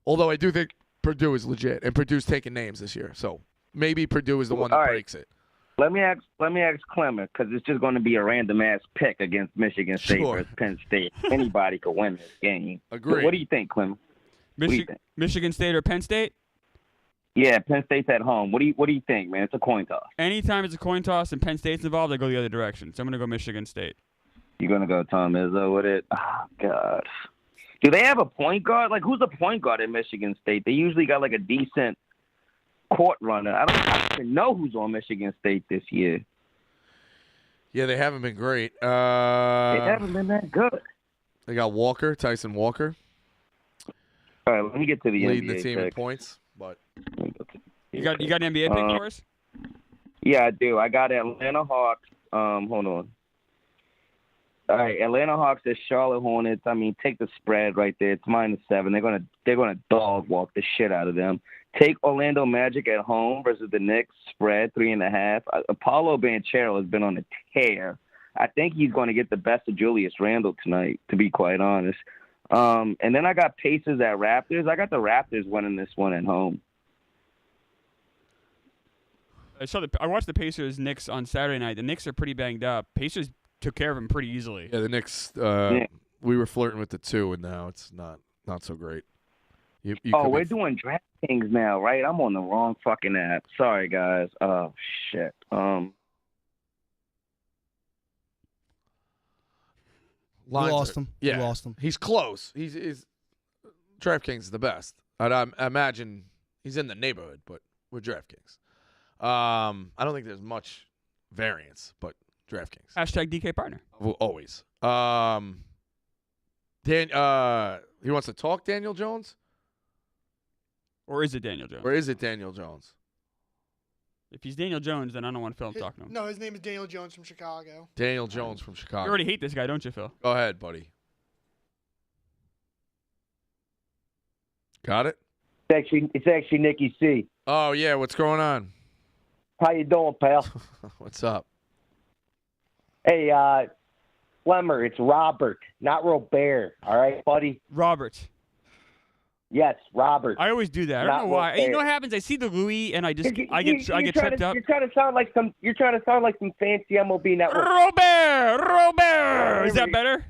Although I do think Purdue is legit, and Purdue's taking names this year. So maybe Purdue is the one that breaks it. Let me ask Clement, because it's just going to be a random-ass pick against Michigan State versus Penn State. Anybody could win this game. Agree. What do you think, Clement? Michigan State or Penn State? Yeah, Penn State's at home. What do you think, man? It's a coin toss. Anytime it's a coin toss and Penn State's involved, I go the other direction. So I'm going to go Michigan State. You're going to go Tom Izzo with it? Oh, God. Do they have a point guard? Like, who's the point guard at Michigan State? They usually got, like, a decent court runner. I don't even know who's on Michigan State this year. Yeah, they haven't been great. They haven't been that good. They got Tyson Walker. All right, let me get to the leading NBA the team pick. in points. But you got an NBA pick for us? Yeah, I do. I got Atlanta Hawks. Hold on. All right, Atlanta Hawks at Charlotte Hornets. I mean, take the spread right there. It's -7. They're gonna dog walk the shit out of them. Take Orlando Magic at home versus the Knicks. Spread 3.5. Apollo Banchero has been on a tear. I think he's going to get the best of Julius Randle tonight, to be quite honest. And then I got Pacers at Raptors. I got the Raptors winning this one at home. I watched the Pacers Knicks on Saturday night. The Knicks are pretty banged up. Pacers took care of them pretty easily. Yeah, the Knicks. We were flirting with the 2, and now it's not so great. We're doing DraftKings now, right? I'm on the wrong fucking app. Sorry, guys. Oh shit. We lost him. Yeah, we lost him. He's close. He's DraftKings is the best. I imagine he's in the neighborhood, but with DraftKings. I don't think there's much variance, but DraftKings. Hashtag DK partner. Always. He wants to talk Daniel Jones? Or is it Daniel Jones? If he's Daniel Jones, then I don't want Phil talking to him. No, his name is Daniel Jones from Chicago. Daniel Jones from Chicago. You already hate this guy, don't you, Phil? Go ahead, buddy. Got it? It's actually Nicky C. Oh, yeah. What's going on? How you doing, pal? What's up? Hey, Flemmer, it's Robert, not Robert. All right, buddy? Robert. Yes, Robert. I always do that. I don't know why. You know what happens? I see the Louis and I get tripped up. You're trying to sound like some fancy MLB network. Robert. Is that better?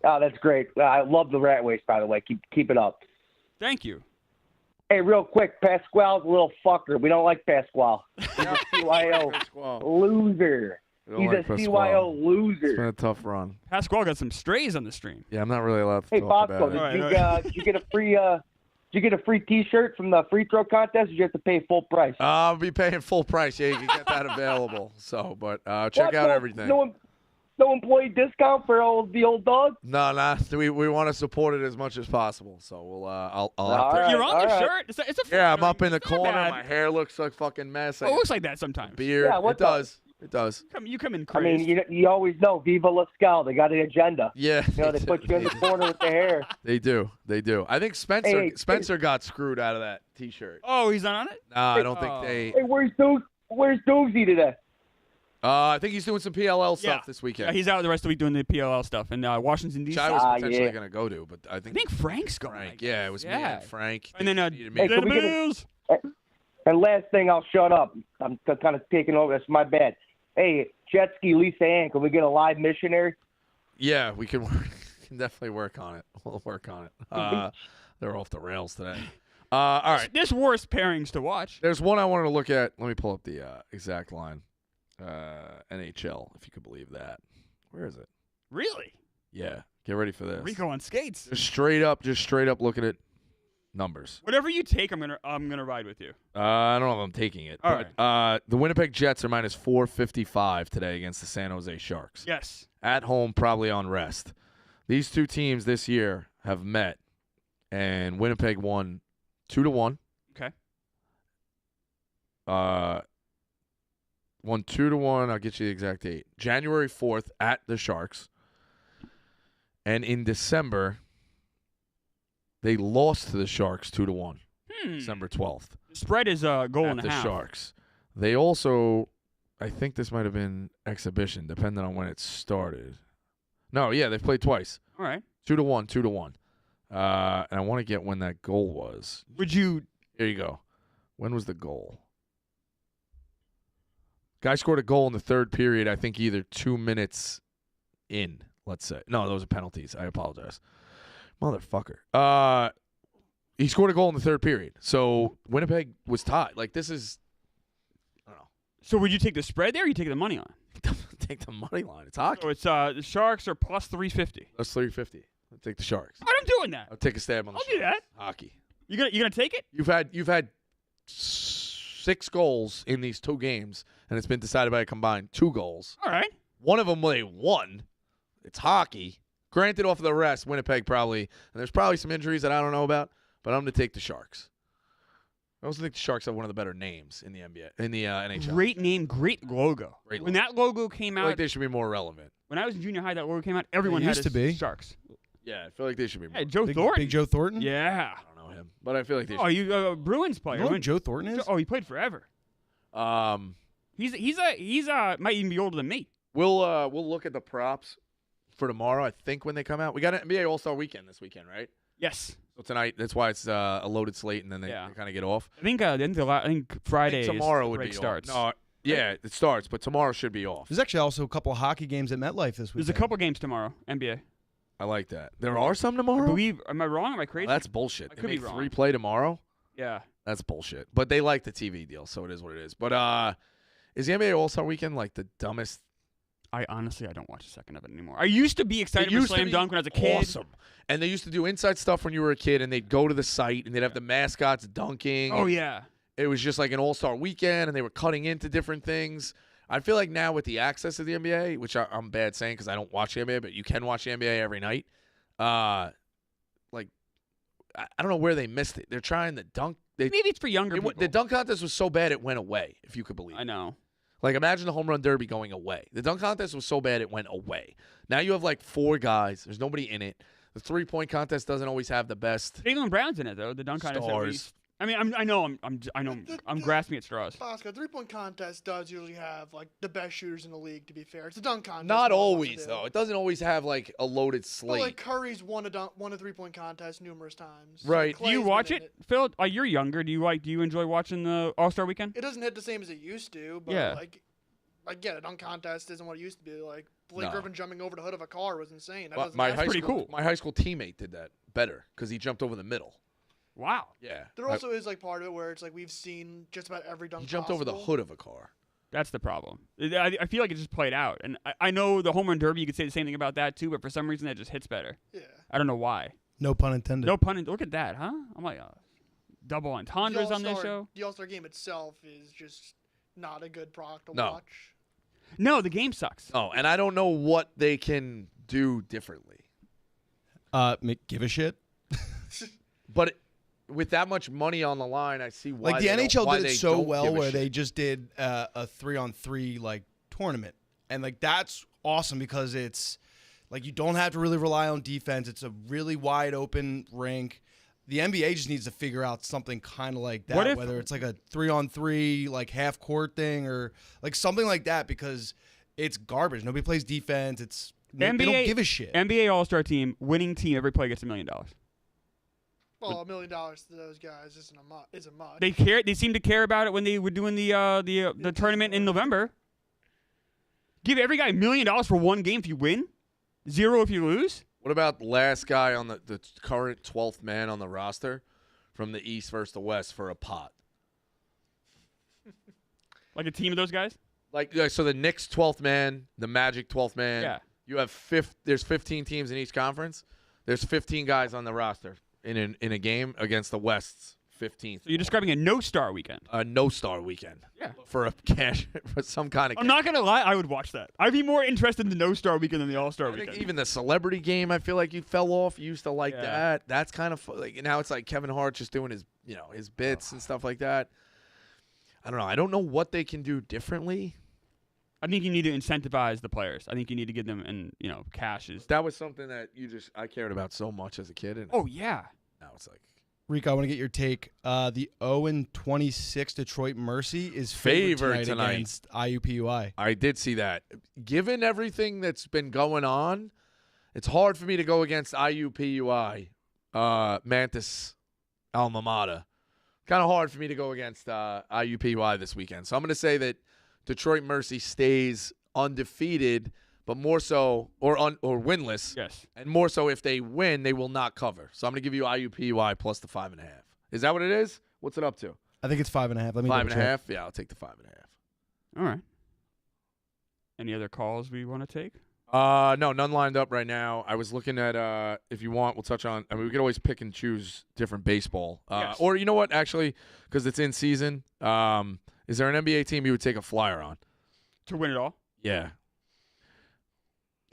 Oh, that's great. I love the rat waste, by the way. Keep it up. Thank you. Hey, real quick, Pasquale's a little fucker. We don't like Pasquale. He's a CYO loser. He's a CYO loser. It's been a tough run. Pasquale got some strays on the stream. Yeah, I'm not really allowed to talk about it. Hey, Bosco, did you get a free T-shirt from the free throw contest, or did you have to pay full price? I'll be paying full price. Yeah, you can get that available. So, but check out everything. No employee discount for the old dog? No. We want to support it as much as possible. So we'll I'll You're on the shirt. It's a I'm up in the corner. My hair looks like fucking mess. It looks like that sometimes. Beard. Yeah, it does. It does. You come in crazy. I mean, you always know, Viva La Scal. They got an agenda. Yeah. They put you in the corner with the hair. They do. I think Spencer got screwed out of that T-shirt. Oh, he's not on it? No, I don't think they. Hey, where's Doozy today? I think he's doing some PLL stuff Yeah. this weekend. Yeah, he's out the rest of the week doing the PLL stuff in Washington, D.C. Which I was potentially yeah. going to go to, but I think Frank's going. Frank. Yeah, it was me and Frank. And then needed me. Hey, can we get Bills. And last thing, I'll shut up. I'm kind of taking over. That's my bad. Hey, jet ski Lisa Ann, can we get a live missionary? Yeah, we can definitely work on it. We'll work on it. They're off the rails today. All right. There's worse pairings to watch. There's one I wanted to look at. Let me pull up the exact line. NHL, if you could believe that. Where is it? Really? Yeah. Get ready for this. Rico on skates. Just straight up looking at numbers. Whatever you take, I'm gonna ride with you. I don't know if I'm taking it. All right. The Winnipeg Jets are minus 455 today against the San Jose Sharks. Yes. At home, probably on rest. These two teams this year have met, and Winnipeg won 2-1. Okay. Won 2-1. I'll get you the exact date. January 4th at the Sharks. And in December, they lost to the Sharks 2-1. December 12th. The spread is a goal at and a the half. Sharks. They also, I think this might have been exhibition, depending on when it started. No, yeah, they've played twice. All right. 2-1, 2-1. And I want to get when that goal was. Would you? Here you go. When was the goal? Guy scored a goal in the third period, I think either 2 minutes in, let's say. No, those are penalties. I apologize. Motherfucker. He scored a goal in the third period. So Winnipeg was tied. Like, this is, I don't know. So would you take the spread there or you take the money line? Take the money line. It's hockey. So it's the Sharks are plus 350. That's 350. I'll take the Sharks. All right, I'm doing that. I'll take a stab on the I'll Sharks. do that. Hockey. You gonna take it? You've had 6 goals in these 2 games, and it's been decided by a combined 2 goals. All right. One of them they won. It's hockey. Granted, off of the rest, Winnipeg probably, and there's probably some injuries that I don't know about, but I'm going to take the Sharks. I also think the Sharks have one of the better names in the NBA, in the NHL. Great name, great logo. Great When logo. that logo came I feel out, like they should be more relevant. when I was in junior high, that logo came out. Everyone It had used to be. Sharks. Yeah, I feel like they should be more. Hey, Joe Big, Thornton. Big Joe Thornton? Yeah. I don't know him, but I feel like they should. Oh, you Bruins You player. know who Joe Thornton is? Oh, he played forever. He's might even be older than me. We'll look at the props for tomorrow, I think, when they come out. We got an NBA All-Star Weekend this weekend, right? Yes. So tonight, that's why it's a loaded slate, and then they Yeah. kind of get off. I think I think Friday I think tomorrow is would break be starts. off. No, yeah, it starts, but tomorrow should be off. There's actually also a couple of hockey games at MetLife this week. There's a couple games tomorrow, NBA. I like that. There are some I tomorrow? believe. Am I wrong? Am I Oh, crazy? that's bullshit. I They could be make wrong. 3 play tomorrow? Yeah. That's bullshit. But they like the TV deal, so it is what it is. But is the NBA All-Star Weekend like the dumbest? I don't watch a second of it anymore. I used to be excited for Slam Dunk when I was a kid. Awesome. And they used to do inside stuff when you were a kid, and they'd go to the site, and they'd have the mascots dunking. Oh yeah. It was just like an all-star weekend, and they were cutting into different things. I feel like now with the access to the NBA, which I'm bad saying because I don't watch the NBA, but you can watch the NBA every night. I don't know where they missed it. They're trying the dunk. Maybe it's for younger people. The dunk contest was so bad it went away, if you could believe it. I know. Like, imagine the home run derby going away. The dunk contest was so bad it went away. Now you have like 4 guys. There's nobody in it. The 3-point contest doesn't always have the best Cleveland Browns in it though. The dunk contest. at stars. least. I mean, I know I'm grasping at straws. Bosco, 3-point contest does usually have like the best shooters in the league. To be fair, it's a dunk contest. Not no one wants to always do. though. It doesn't always have like a loaded But slate. like Curry's won a 3-point contest numerous times. Right. Do you Clay's watch been it, in Phil? You're younger. Do you enjoy watching the All-Star Weekend? It doesn't hit the same as it used to, but Yeah. like yeah, a dunk contest isn't what it used to be. Like Blake No. Griffin jumping over the hood of a car was insane. That But doesn't my happen. high pretty school, cool. My high school teammate did that better because he jumped over the middle. Wow. Yeah. There also is like part of it where it's like we've seen just about every dunk. He jumped over the possible. hood of a car. That's the problem. I feel like it just played out. And I know the home run derby, you could say the same thing about that too, but for some reason that just hits better. Yeah. I don't know why. No pun intended. No pun intended. Look at that, huh? I'm like, double entendres on this All-Star- show. The All-Star game itself is just not a good product to No. watch. No, the game sucks. Oh, and I don't know what they can do differently. Give a shit. But with that much money on the line, I see why Like the they don't- NHL why did they it so don't well give a where shit. they just did a 3-on-3 like tournament, and like that's awesome because it's like you don't have to really rely on defense. It's a really wide open rink. The NBA just needs to figure out something kind of like that, What if- whether it's like a 3-on-3, like half court thing or like something like that, because it's garbage. Nobody plays defense. They don't give a shit. NBA All-Star team, winning team, every player gets $1 million. Well, $1 million to those guys isn't much. They care. They seem to care about it when they were doing the tournament in November. Give every guy $1 million for one game if you win, 0 if you lose. What about last guy on the current 12th man on the roster from the East versus the West for a pot? Like a team of those guys? So the Knicks 12th man, the Magic 12th man. Yeah. You have there's 15 teams in each conference. There's 15 guys on the roster in a game against the West's 15th. So you're describing a no-star weekend. A no-star weekend. Yeah. For some kind of I'm not going to lie, I would watch that. I'd be more interested in the no-star weekend than the all-star I weekend. think even the celebrity game, I feel like you fell off. You used to like that. That's kind of like now it's like Kevin Hart just doing his bits and stuff like that. I don't know. I don't know what they can do differently. I think you need to incentivize the players. I think you need to give them cash. That was something that I cared about so much as a kid. And Oh yeah. now it's like Rico, I want to get your take. The 0-26 Detroit Mercy is Favored favored tonight against IUPUI. I did see that. Given everything that's been going on, it's hard for me to go against IUPUI, Mantis alma mater. Kind of hard for me to go against IUPUI this weekend. So I'm going to say that Detroit Mercy stays undefeated, but more so, or winless. Yes. And more so, if they win, they will not cover. So I'm going to give you IUPUI plus the 5.5. Is that what it is? What's it up to? I think it's 5.5. Let me 5.5? Yeah, I'll take the 5.5. All right. Any other calls we want to take? No, none lined up right now. I was looking at, if you want, we'll touch on, we could always pick and choose different baseball. Yes. Or you know what, actually, because it's in season, is there an NBA team you would take a flyer on? To win it all? Yeah.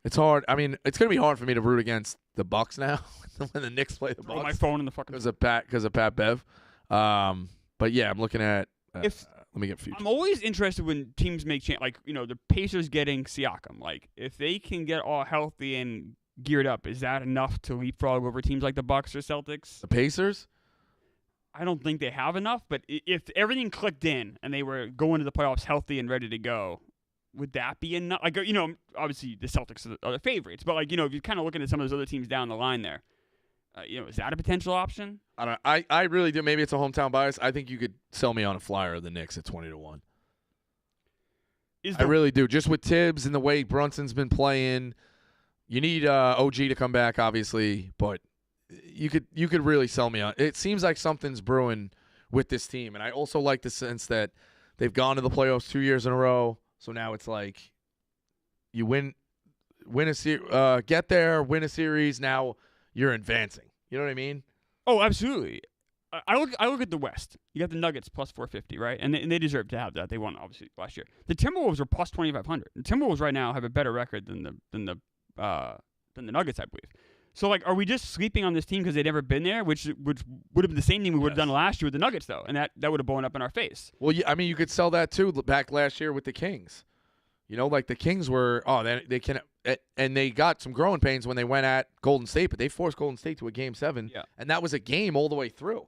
It's hard. I mean, it's going to be hard for me to root against the Bucks now when the Knicks play the Throw my Bucks phone in the fucking... because of Pat Bev. But yeah, I'm looking at, If let me get future. I'm always interested when teams make the Pacers getting Siakam. Like, if they can get all healthy and geared up, is that enough to leapfrog over teams like the Bucks or Celtics? The Pacers? I don't think they have enough, but if everything clicked in and they were going to the playoffs healthy and ready to go, would that be enough? Like, obviously the Celtics are the favorites, but if you're kind of looking at some of those other teams down the line there, is that a potential option? I really do. Maybe it's a hometown bias. I think you could sell me on a flyer of the Knicks at 20-1. I really do. Just with Tibbs and the way Brunson's been playing, you need OG to come back, obviously, but you could really sell me on. It seems like something's brewing with this team, and I also like the sense that they've gone to the playoffs 2 years in a row. So now it's like you win get there, win a series. Now you're advancing. You know what I mean? Oh, absolutely. I look at the West. You got the Nuggets plus 450, right? And they deserve to have that. They won obviously last year. The Timberwolves are plus 2,500. The Timberwolves right now have a better record than the Nuggets, I believe. So are we just sleeping on this team because they'd never been there? Which would have been the same thing we would have done last year with the Nuggets, though, and that would have blown up in our face. Well, I mean, you could sell that too. Back last year with the Kings, the Kings were they can, and they got some growing pains when they went at Golden State, but they forced Golden State to a Game 7, and that was a game all the way through.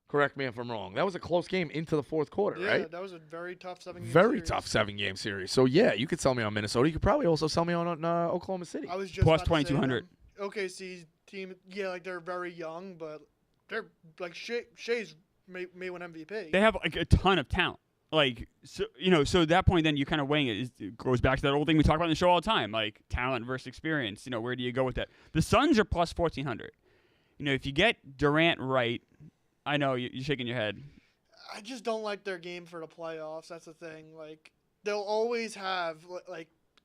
Correct me if I'm wrong. That was a close game into the fourth quarter, right? Yeah, that was a very tough 7-game Very series. tough 7-game series. So yeah, you could sell me on Minnesota. You could probably also sell me on Oklahoma City. I was just plus about to say 2,200. OKC team, they're very young, but they're Shea's may win MVP. They have a ton of talent. So at that point, then you're kind of weighing it. It goes back to that old thing we talk about in the show all the time, like talent versus experience. Where do you go with that? The Suns are plus 1,400. If you get Durant right, I know you're shaking your head. I just don't like their game for the playoffs. That's the thing. They'll always have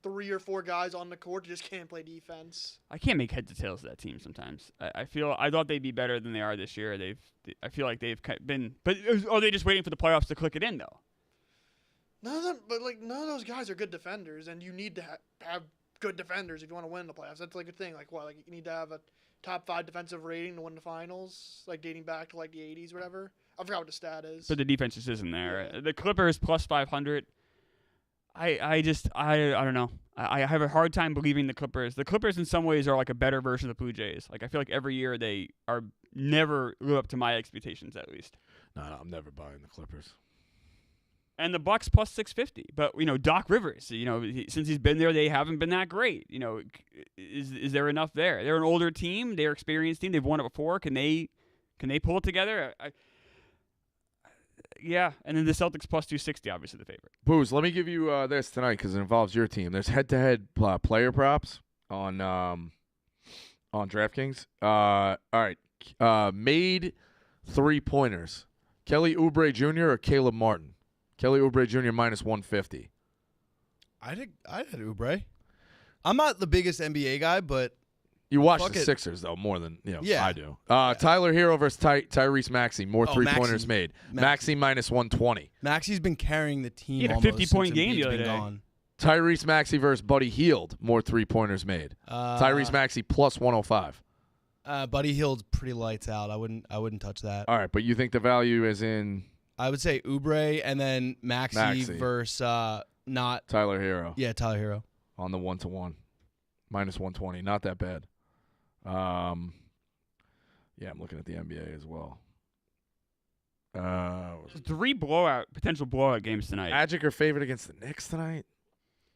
3 or 4 guys on the court who just can't play defense. I can't make heads or tails of that team sometimes. I thought they'd be better than they are this year. I feel like they've been, but are they just waiting for the playoffs to click it in though? None of them, but none of those guys are good defenders, and you need to have good defenders if you want to win the playoffs. That's a thing. You need to have a top 5 defensive rating to win the finals, dating back to the 80s or whatever. I forgot what the stat is. But the defense just isn't there. The Clippers plus 500. I don't know. I have a hard time believing the Clippers. The Clippers in some ways are like a better version of the Blue Jays. Like I feel like every year they are never live up to my expectations at least. No, I'm never buying the Clippers. And the Bucks plus 650. But, Doc Rivers, since he's been there, they haven't been that great. Is there enough there? They're an older team. They're an experienced team. They've won it before. Can they pull it together? Yeah. And then the Celtics plus 260, obviously the favorite. Booze, let me give you this tonight because it involves your team. There's head-to-head player props on DraftKings. All right. Made 3-pointers. Kelly Oubre Jr. or Caleb Martin? Kelly Oubre Jr. minus 150. I'd had Oubre. I'm not the biggest NBA guy, but you watch the Sixers though more than I do. Tyler Hero versus Tyrese Maxey. More 3-pointers made. Maxey minus 120. Maxey's been carrying the team. He had a 50-point game the other day. Gone. Tyrese Maxey versus Buddy Hield. More 3-pointers made. Tyrese Maxey plus 105. Buddy Hield's pretty lights out. I wouldn't touch that. All right, but you think the value is in? I would say Oubre and then Maxey versus not Tyler Hero. Yeah, Tyler Hero on the 1-to-1, minus 120. Not that bad. Yeah, I'm looking at the NBA as well. 3 potential blowout games tonight. Magic are favored against the Knicks tonight.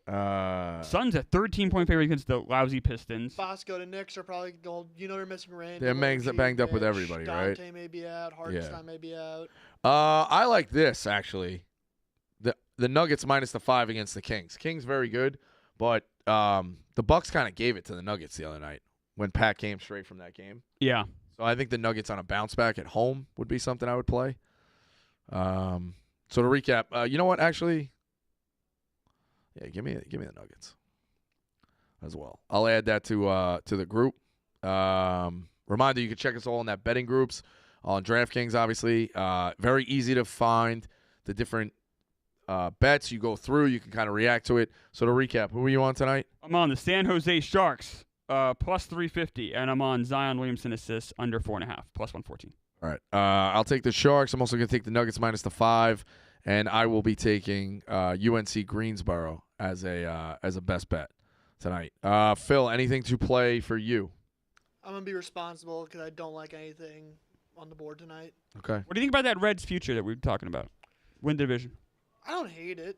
Suns a 13-point favorite against the lousy Pistons. Bosco, the Knicks are probably going. They're missing Randall. They're banged up with everybody, right? Dante may be out. Hartenstein may be out. I like this actually. The Nuggets minus the 5 against the Kings. Kings very good, but the Bucks kind of gave it to the Nuggets the other night when Pat came straight from that game. Yeah. So I think the Nuggets on a bounce back at home would be something I would play. So to recap, you know what? Actually, yeah, give me the Nuggets as well. I'll add that to the group. Reminder: you can check us all in that betting groups on DraftKings. Obviously, very easy to find the different bets you go through. You can kind of react to it. So to recap, who are you on tonight? I'm on the San Jose Sharks plus 350, and I'm on Zion Williamson assists under 4.5 plus 114. All right, I'll take the Sharks. I'm also going to take the Nuggets minus the 5, and I will be taking UNC Greensboro as a best bet tonight. Phil, anything to play for you? I'm gonna be responsible because I don't like anything on the board tonight. Okay. What do you think about that Reds future that we were talking about? Win division. I don't hate it.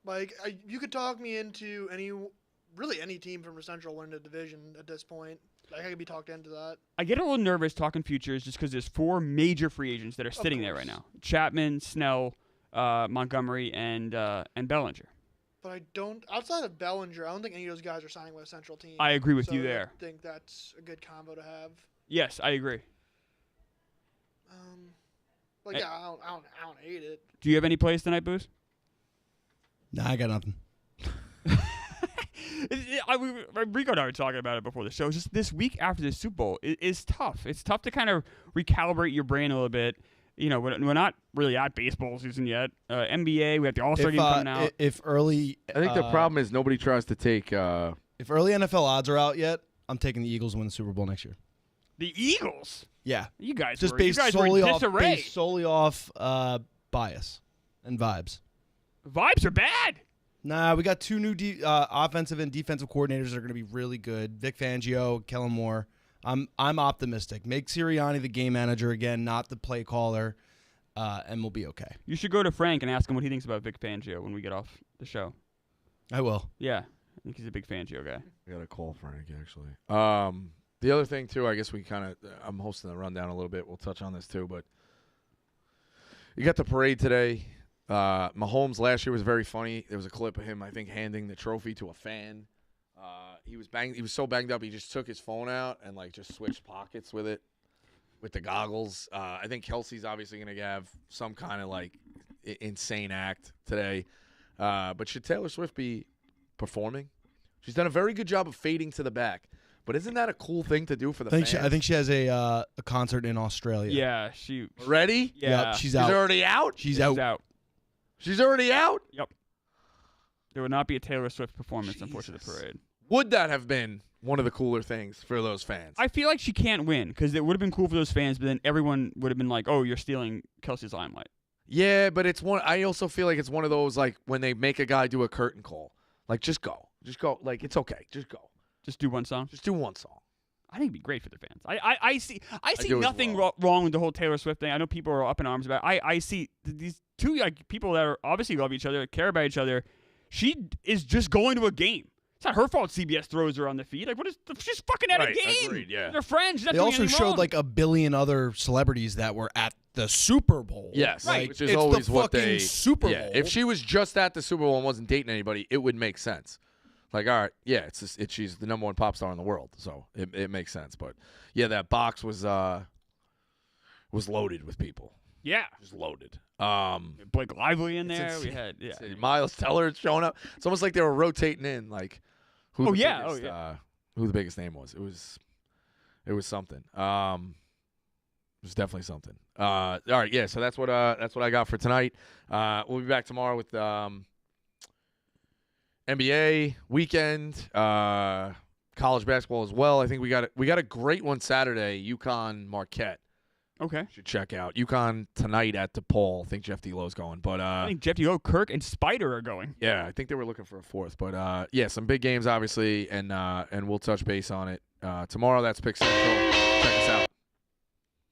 Like you could talk me into any team from the Central winning the division at this point. Like I could be talked into that. I get a little nervous talking futures just because there's 4 major free agents that are sitting there right now: Chapman, Snell, Montgomery, and Bellinger. But I don't. Outside of Bellinger, I don't think any of those guys are signing with a Central team. I agree with you there. I think that's a good combo to have. Yes, I agree. I don't hate it. Do you have any plays tonight, Booze? Nah, I got nothing. Rico and I were talking about it before the show. Just this week after the Super Bowl is tough. It's tough to kind of recalibrate your brain a little bit. We're not really at baseball season yet. NBA, we have the All-Star game coming out. I think the problem is nobody tries to take. If early NFL odds are out yet, I'm taking the Eagles to win the Super Bowl next year. The Eagles? Yeah. You guys just were, based you guys solely were in off disarray. based solely off bias and vibes. Vibes are bad. Nah, we got 2 new offensive and defensive coordinators that are going to be really good. Vic Fangio, Kellen Moore. I'm optimistic. Make Sirianni the game manager again, not the play caller, and we'll be okay. You should go to Frank and ask him what he thinks about Vic Fangio when we get off the show. I will. Yeah, I think he's a big Fangio guy. I got to call Frank, actually. The other thing, too, I guess I'm hosting the rundown a little bit. We'll touch on this, too, but you got the parade today. Mahomes last year was very funny. There was a clip of him, I think, handing the trophy to a fan. He was so banged up, he just took his phone out and just switched pockets with it, with the goggles. I think Kelsey's obviously going to have some kind of insane act today. But should Taylor Swift be performing? She's done a very good job of fading to the back. But isn't that a cool thing to do for the fans? I think she has a concert in Australia. Yeah, she ready? Yeah, yep, she's out. She's already out. She's out. She's already out. Yep. There would not be a Taylor Swift performance, unfortunately, at the parade. Would that have been one of the cooler things for those fans? I feel like she can't win because it would have been cool for those fans, but then everyone would have been like, "Oh, you're stealing Kelsey's limelight." Yeah, but it's one. I also feel like it's one of those like when they make a guy do a curtain call, like just go. Like it's okay, just go. Just do one song. Just do one song. I think it'd be great for the fans. I see do as nothing well. wrong with the whole Taylor Swift thing. I know people are up in arms about it. I see these two like people that are obviously love each other, care about each other. She is just going to a game. It's not her fault CBS throws her on the feed. Like, what is? She's fucking at a game. Agreed, yeah. They're friends. She's not They doing also anything showed wrong. like a billion other celebrities that were at the Super Bowl. Yes, Like, which is it's always the what fucking they Super yeah, Bowl. if she was just at the Super Bowl and wasn't dating anybody, it would make sense. Like, all right, yeah, she's the number one pop star in the world, so it makes sense. But yeah, that box was loaded with people. yeah, Just loaded. Blake Lively in It's there. insane. We had yeah. It's Miles Teller showing up. It's almost like they were rotating in, like who Oh, the yeah, biggest, who the biggest name was. It was something. It was definitely something. All right, yeah. So that's what I got for tonight. We'll be back tomorrow with NBA weekend, college basketball as well. I think we got a great one Saturday. UConn Marquette. Okay. Should check out UConn tonight at DePaul. I think Jeff D'Lo's going, but I think Jeff D'Lo, Kirk, and Spider are going. yeah, I think they were looking for a fourth, but yeah, some big games obviously, and we'll touch base on it tomorrow. That's Pick Central. Check us out.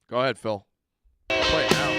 Go ahead, Phil. Play it now.